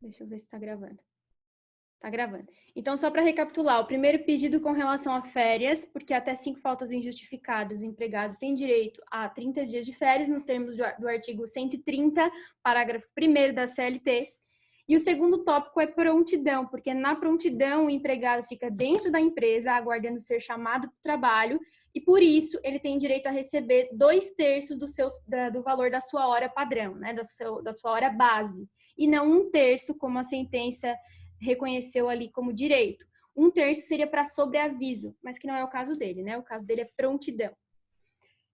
Deixa eu ver se está gravando. Está gravando. Então, só para recapitular, o primeiro pedido com relação a férias, porque até 5 faltas injustificadas, o empregado tem direito a 30 dias de férias, no termos do artigo 130, parágrafo 1º da CLT. E o segundo tópico é prontidão, porque na prontidão o empregado fica dentro da empresa, aguardando ser chamado para o trabalho, e por isso ele tem direito a receber 2/3 do valor da sua hora padrão, né, da sua hora base, e não 1/3, como a sentença reconheceu ali como direito. 1/3 seria para sobreaviso, mas que não é o caso dele, né? O caso dele é prontidão.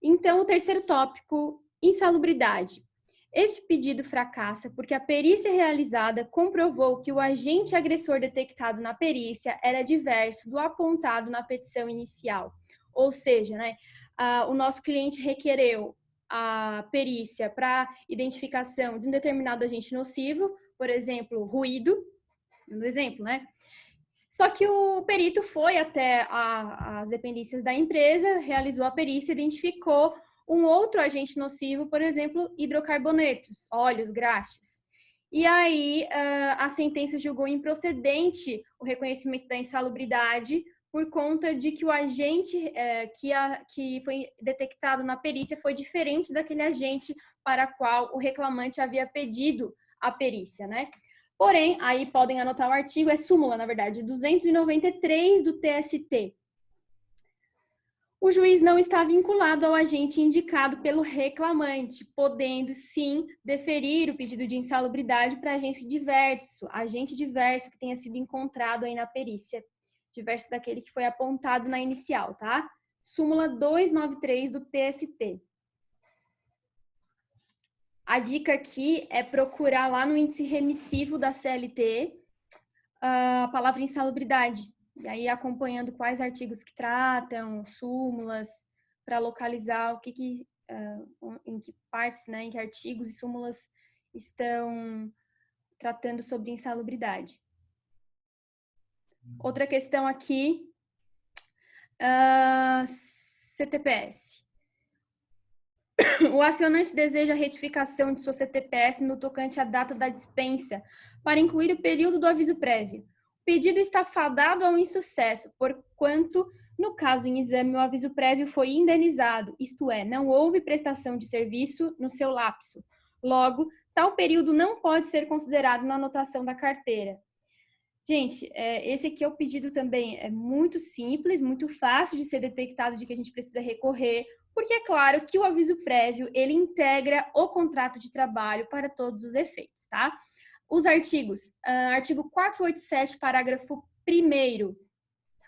Então, o terceiro tópico, insalubridade. Este pedido fracassa porque a perícia realizada comprovou que o agente agressor detectado na perícia era diverso do apontado na petição inicial. Ou seja, né, o nosso cliente requereu a perícia para identificação de um determinado agente nocivo, por exemplo, ruído, no exemplo, né? Só que o perito foi até as dependências da empresa, realizou a perícia, identificou um outro agente nocivo, por exemplo, hidrocarbonetos, óleos, graxas. E aí a sentença julgou improcedente o reconhecimento da insalubridade por conta de que o agente que foi detectado na perícia foi diferente daquele agente para qual o reclamante havia pedido a perícia, né? Porém, aí podem anotar o artigo, é súmula, na verdade, 293 do TST. O juiz não está vinculado ao agente indicado pelo reclamante, podendo, sim, deferir o pedido de insalubridade para agente diverso que tenha sido encontrado aí na perícia, diverso daquele que foi apontado na inicial, tá? Súmula 293 do TST. A dica aqui é procurar lá no índice remissivo da CLT a palavra insalubridade. E aí acompanhando quais artigos que tratam, súmulas, para localizar em que partes, né, em que artigos e súmulas estão tratando sobre insalubridade. Outra questão aqui, CTPS. O acionante deseja a retificação de sua CTPS no tocante à data da dispensa, para incluir o período do aviso prévio. O pedido está fadado ao insucesso, porquanto, no caso em exame, o aviso prévio foi indenizado, isto é, não houve prestação de serviço no seu lapso. Logo, tal período não pode ser considerado na anotação da carteira. Gente, esse aqui é o pedido também, é muito simples, muito fácil de ser detectado de que a gente precisa recorrer, porque é claro que o aviso prévio, ele integra o contrato de trabalho para todos os efeitos, tá? Os artigos, artigo 487, parágrafo 1º,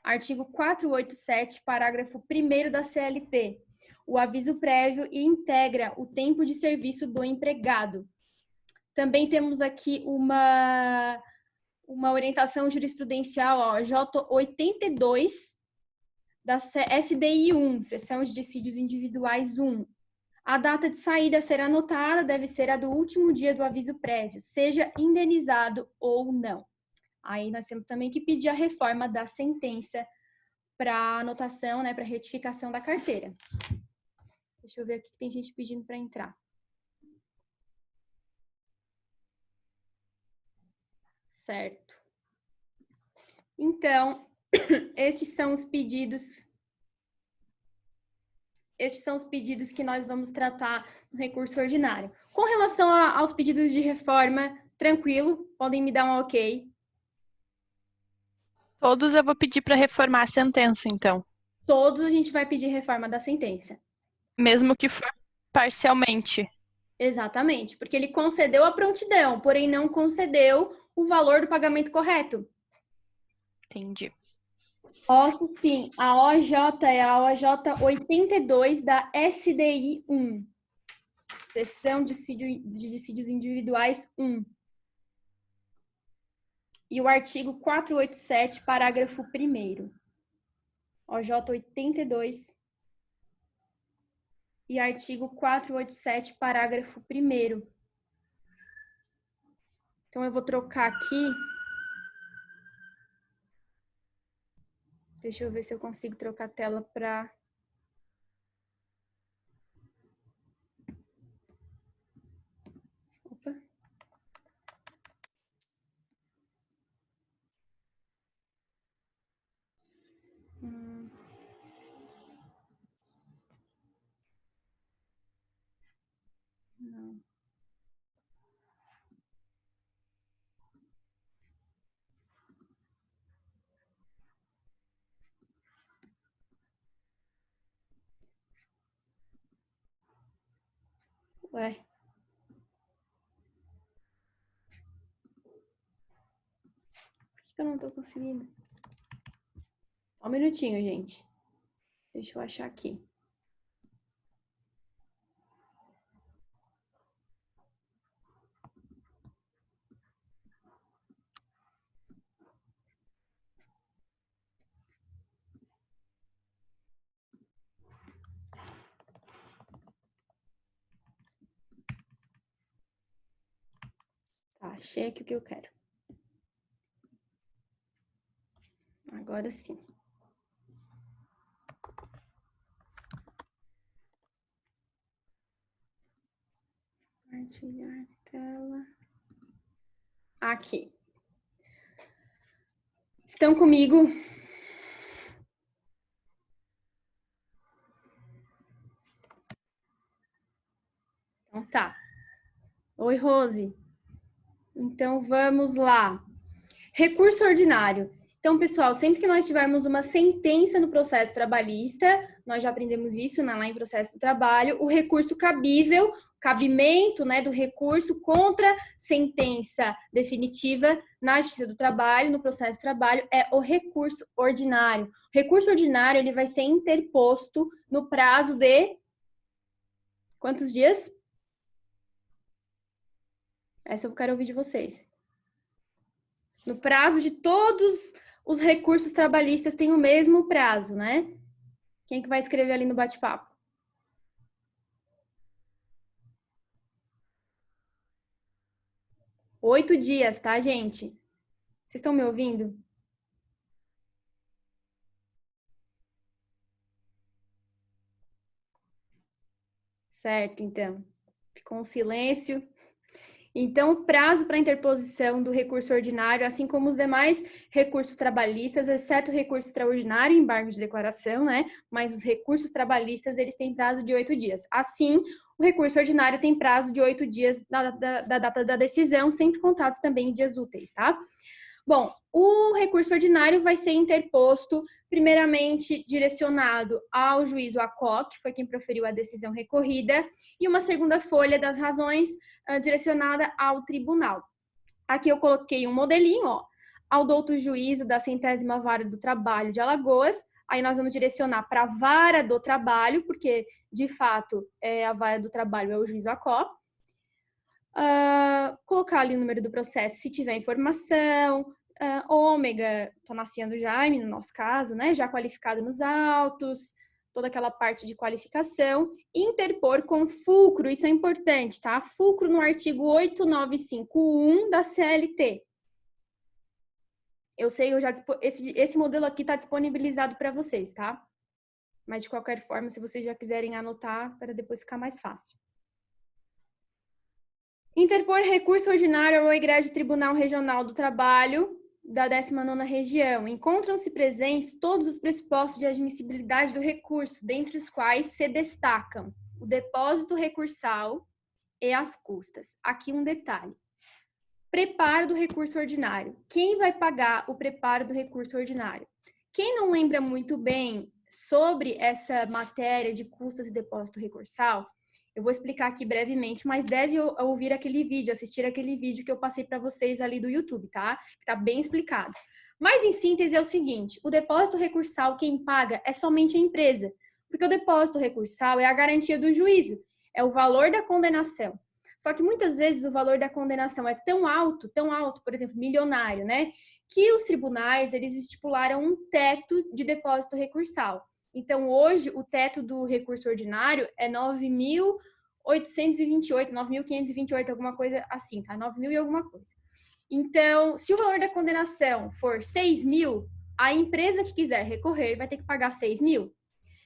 artigo 487, parágrafo 1º da CLT, o aviso prévio integra o tempo de serviço do empregado. Também temos aqui uma orientação jurisprudencial, ó, J82 da SDI 1, Seção de Dissídios Individuais 1. A data de saída a ser anotada deve ser a do último dia do aviso prévio, seja indenizado ou não. Aí nós temos também que pedir a reforma da sentença para anotação, né, para retificação da carteira. Deixa eu ver aqui que tem gente pedindo para entrar. Certo. Então, estes são os pedidos que nós vamos tratar no recurso ordinário. Com relação aos pedidos de reforma, tranquilo, podem me dar um ok. Todos eu vou pedir para reformar a sentença, então. Todos a gente vai pedir reforma da sentença. Mesmo que for parcialmente. Exatamente, porque ele concedeu a prontidão, porém não concedeu o valor do pagamento correto. Entendi. Posso sim, a OJ é a OJ 82 da SDI 1. Seção de dissídios individuais 1. E o artigo 487, parágrafo 1º. OJ 82. E artigo 487, parágrafo 1º. Então, eu vou trocar aqui. Deixa eu ver se eu consigo trocar a tela para... Opa. Ué. Por que eu não tô conseguindo? Só um minutinho, gente. Deixa eu achar aqui. Tá, achei aqui o que eu quero. Agora sim. Compartilhar tela. Aqui. Estão comigo? Então tá. Oi, Rose. Então vamos lá. Recurso ordinário. Então, pessoal, sempre que nós tivermos uma sentença no processo trabalhista, nós já aprendemos isso lá em processo do trabalho, o recurso cabível, cabimento, né, do recurso contra sentença definitiva na Justiça do Trabalho, no processo do trabalho, é o recurso ordinário. O recurso ordinário, ele vai ser interposto no prazo de quantos dias? Essa eu quero ouvir de vocês. No prazo de todos os recursos trabalhistas tem o mesmo prazo, né? Quem que vai escrever ali no bate-papo? 8 dias, tá, gente? Vocês estão me ouvindo? Certo, então. Ficou um silêncio. Então, o prazo para interposição do recurso ordinário, assim como os demais recursos trabalhistas, exceto o recurso extraordinário, embargo de declaração, né? Mas os recursos trabalhistas, eles têm prazo de 8 dias. Assim, o recurso ordinário tem prazo de 8 dias da data da decisão, sempre contados também em dias úteis, tá? Bom, o recurso ordinário vai ser interposto, primeiramente direcionado ao juízo ACO, que foi quem proferiu a decisão recorrida, e uma segunda folha das razões direcionada ao tribunal. Aqui eu coloquei um modelinho, ó, ao douto juízo da 100ª Vara do Trabalho de Alagoas. Aí nós vamos direcionar para a Vara do Trabalho, porque, de fato, a Vara do Trabalho é o juízo ACO. Colocar ali o número do processo, se tiver informação, ômega, tô nascendo Jaime, no nosso caso, né, já qualificado nos autos, toda aquela parte de qualificação, interpor com fulcro, isso é importante, tá? Fulcro no artigo 8951 da CLT. Eu sei, esse modelo aqui está disponibilizado para vocês, tá? Mas, de qualquer forma, se vocês já quiserem anotar, para depois ficar mais fácil. Interpor recurso ordinário ao egrégio Tribunal Regional do Trabalho da 19ª Região. Encontram-se presentes todos os pressupostos de admissibilidade do recurso, dentre os quais se destacam o depósito recursal e as custas. Aqui um detalhe. Preparo do recurso ordinário. Quem vai pagar o preparo do recurso ordinário? Quem não lembra muito bem sobre essa matéria de custas e depósito recursal, eu vou explicar aqui brevemente, mas deve ouvir aquele vídeo, assistir aquele vídeo que eu passei para vocês ali do YouTube, tá? Que tá bem explicado. Mas, em síntese, é o seguinte, o depósito recursal, quem paga é somente a empresa, porque o depósito recursal é a garantia do juízo, é o valor da condenação. Só que muitas vezes o valor da condenação é tão alto, por exemplo, milionário, né? Que os tribunais, eles estipularam um teto de depósito recursal. Então, hoje, o teto do recurso ordinário é 9.828, 9.528, alguma coisa assim, tá? 9.000 e alguma coisa. Então, se o valor da condenação for 6.000, a empresa que quiser recorrer vai ter que pagar 6.000.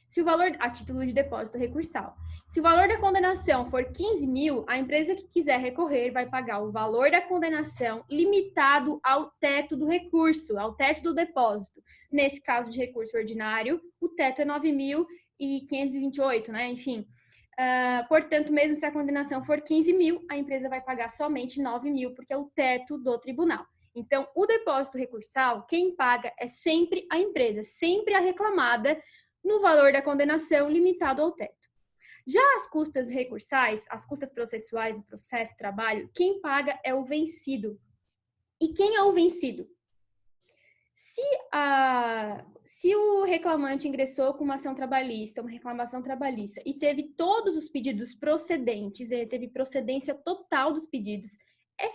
Se o valor, a título de depósito recursal. Se o valor da condenação for 15.000, a empresa que quiser recorrer vai pagar o valor da condenação limitado ao teto do recurso, ao teto do depósito. Nesse caso de recurso ordinário, o teto é 9.528, né? Enfim. Portanto, mesmo se a condenação for 15.000, a empresa vai pagar somente 9.000, porque é o teto do tribunal. Então, o depósito recursal, quem paga é sempre a empresa, sempre a reclamada, no valor da condenação limitado ao teto. Já as custas recursais, as custas processuais do processo de trabalho, quem paga é o vencido. E quem é o vencido? Se o reclamante ingressou com uma ação trabalhista, uma reclamação trabalhista, e teve todos os pedidos procedentes, ele teve procedência total dos pedidos,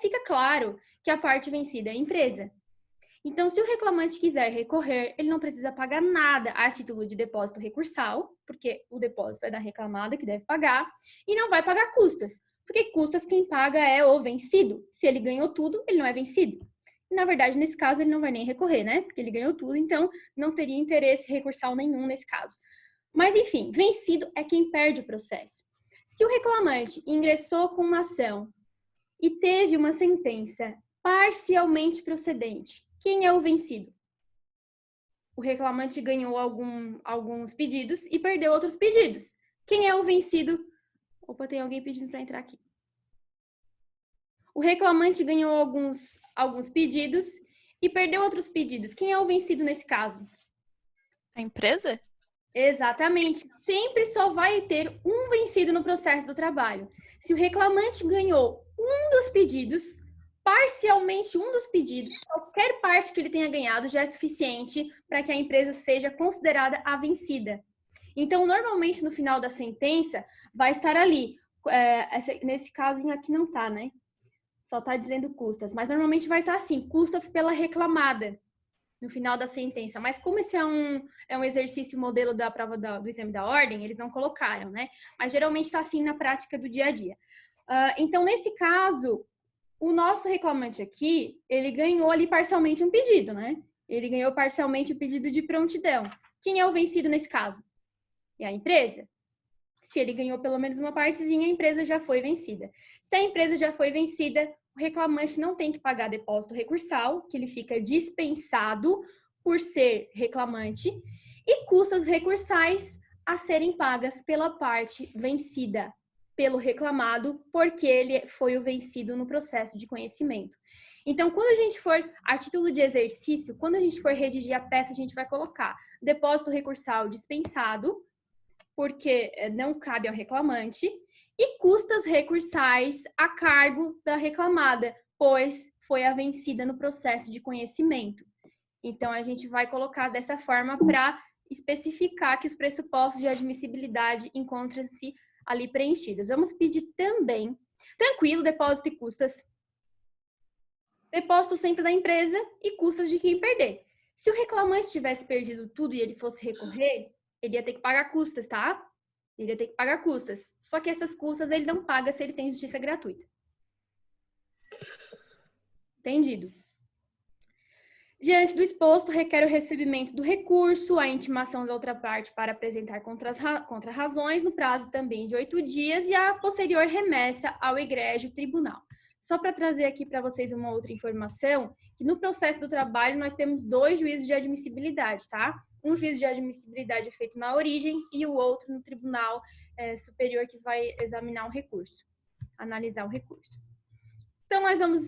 fica claro que a parte vencida é a empresa. Então, se o reclamante quiser recorrer, ele não precisa pagar nada a título de depósito recursal, porque o depósito é da reclamada que deve pagar, e não vai pagar custas, porque custas quem paga é o vencido. Se ele ganhou tudo, ele não é vencido. E, na verdade, nesse caso, ele não vai nem recorrer, né? Porque ele ganhou tudo, então não teria interesse recursal nenhum nesse caso. Mas, enfim, vencido é quem perde o processo. Se o reclamante ingressou com uma ação e teve uma sentença parcialmente procedente, quem é o vencido? O reclamante ganhou alguns pedidos e perdeu outros pedidos. Quem é o vencido? Opa, tem alguém pedindo para entrar aqui. O reclamante ganhou alguns pedidos e perdeu outros pedidos. Quem é o vencido nesse caso? A empresa? Exatamente. Sempre só vai ter um vencido no processo do trabalho. Se o reclamante ganhou um dos pedidos, parcialmente um dos pedidos, qualquer parte que ele tenha ganhado já é suficiente para que a empresa seja considerada a vencida. Então, normalmente, no final da sentença, vai estar ali. Nesse caso aqui não tá, né? Só tá dizendo custas. Mas normalmente vai estar assim, custas pela reclamada, no final da sentença. Mas como esse é um exercício modelo da prova do exame da ordem, eles não colocaram, né? Mas geralmente está assim na prática do dia a dia. Então, nesse caso, o nosso reclamante aqui, ele ganhou ali parcialmente um pedido, né? Ele ganhou parcialmente o pedido de prontidão. Quem é o vencido nesse caso? É a empresa. Se ele ganhou pelo menos uma partezinha, a empresa já foi vencida. Se a empresa já foi vencida, o reclamante não tem que pagar depósito recursal, que ele fica dispensado por ser reclamante, e custas recursais a serem pagas pela parte vencida, pelo reclamado, porque ele foi o vencido no processo de conhecimento. Então, quando a gente for, a título de exercício, quando a gente for redigir a peça, a gente vai colocar depósito recursal dispensado, porque não cabe ao reclamante, e custas recursais a cargo da reclamada, pois foi a vencida no processo de conhecimento. Então, a gente vai colocar dessa forma para especificar que os pressupostos de admissibilidade encontram-se ali preenchidos. Vamos pedir também, tranquilo, depósito e custas. Depósito sempre da empresa e custas de quem perder. Se o reclamante tivesse perdido tudo e ele fosse recorrer, ele ia ter que pagar custas, tá? Ele ia ter que pagar custas. Só que essas custas ele não paga se ele tem justiça gratuita. Entendido? Diante do exposto, requer o recebimento do recurso, a intimação da outra parte para apresentar contra-razões no prazo também de 8 dias e a posterior remessa ao egrégio tribunal. Só para trazer aqui para vocês uma outra informação, que no processo do trabalho nós temos 2 juízos de admissibilidade, tá? Um juízo de admissibilidade é feito na origem e o outro no tribunal superior que vai examinar o recurso, analisar o recurso. Então, nós vamos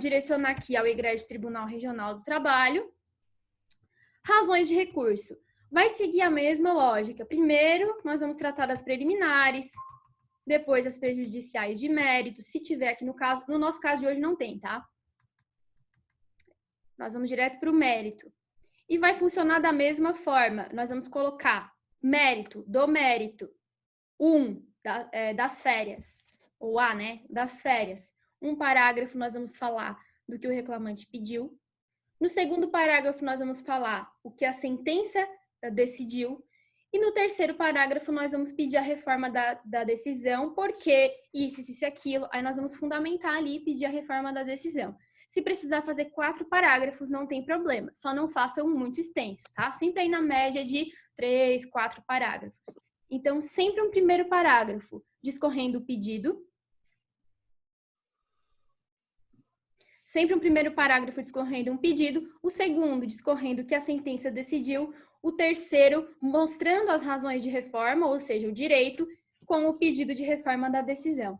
direcionar aqui ao egrégio Tribunal Regional do Trabalho. Razões de recurso. Vai seguir a mesma lógica. Primeiro, nós vamos tratar das preliminares, depois as prejudiciais de mérito, se tiver aqui no nosso caso de hoje não tem, tá? Nós vamos direto para o mérito. E vai funcionar da mesma forma. Nós vamos colocar mérito, do mérito, das férias, ou A, né, das férias. Um parágrafo nós vamos falar do que o reclamante pediu. No segundo parágrafo nós vamos falar o que a sentença decidiu. E no terceiro parágrafo nós vamos pedir a reforma da decisão, porque isso e aquilo. Aí nós vamos fundamentar ali e pedir a reforma da decisão. Se precisar fazer 4 parágrafos, não tem problema. Só não façam muito extensos, tá? Sempre aí na média de 3, 4 parágrafos. Então, sempre um primeiro parágrafo discorrendo o pedido. Sempre um primeiro parágrafo discorrendo um pedido, o segundo discorrendo o que a sentença decidiu, o terceiro mostrando as razões de reforma, ou seja, o direito, com o pedido de reforma da decisão.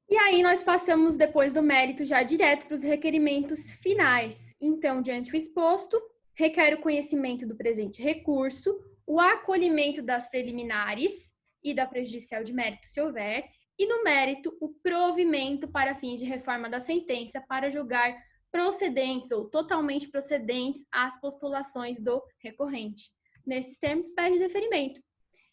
E aí nós passamos, depois do mérito, já direto para os requerimentos finais. Então, diante do exposto, requer o conhecimento do presente recurso, o acolhimento das preliminares e da prejudicial de mérito, se houver, e no mérito, o provimento para fins de reforma da sentença para julgar procedentes ou totalmente procedentes às postulações do recorrente. Nesses termos, pede deferimento.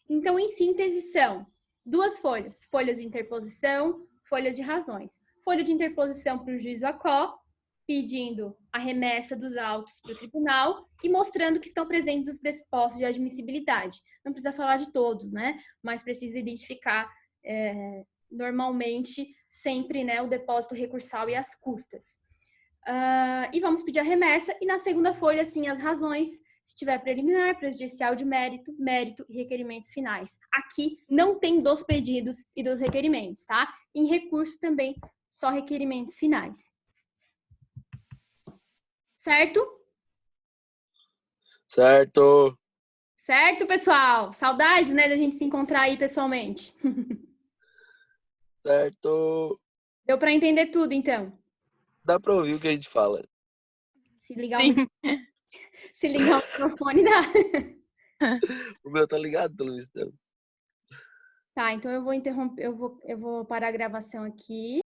Então, em síntese, são 2 folhas: folhas de interposição, folha de razões. Folha de interposição para o juízo ACO, pedindo a remessa dos autos para o tribunal e mostrando que estão presentes os pressupostos de admissibilidade. Não precisa falar de todos, né? Mas precisa identificar normalmente sempre, né, o depósito recursal e as custas. E vamos pedir a remessa, e na segunda folha, sim, as razões, se tiver preliminar, prejudicial de mérito, mérito e requerimentos finais. Aqui não tem dos pedidos e dos requerimentos, tá? Em recurso também, só requerimentos finais. Certo? Certo. Certo, pessoal? Saudades, né, da gente se encontrar aí pessoalmente. Certo. Deu para entender tudo, então? Dá pra ouvir o que a gente fala. Se ligar o microfone, dá. O meu tá ligado, pelo visto. Tá, então eu vou interromper, eu vou parar a gravação aqui.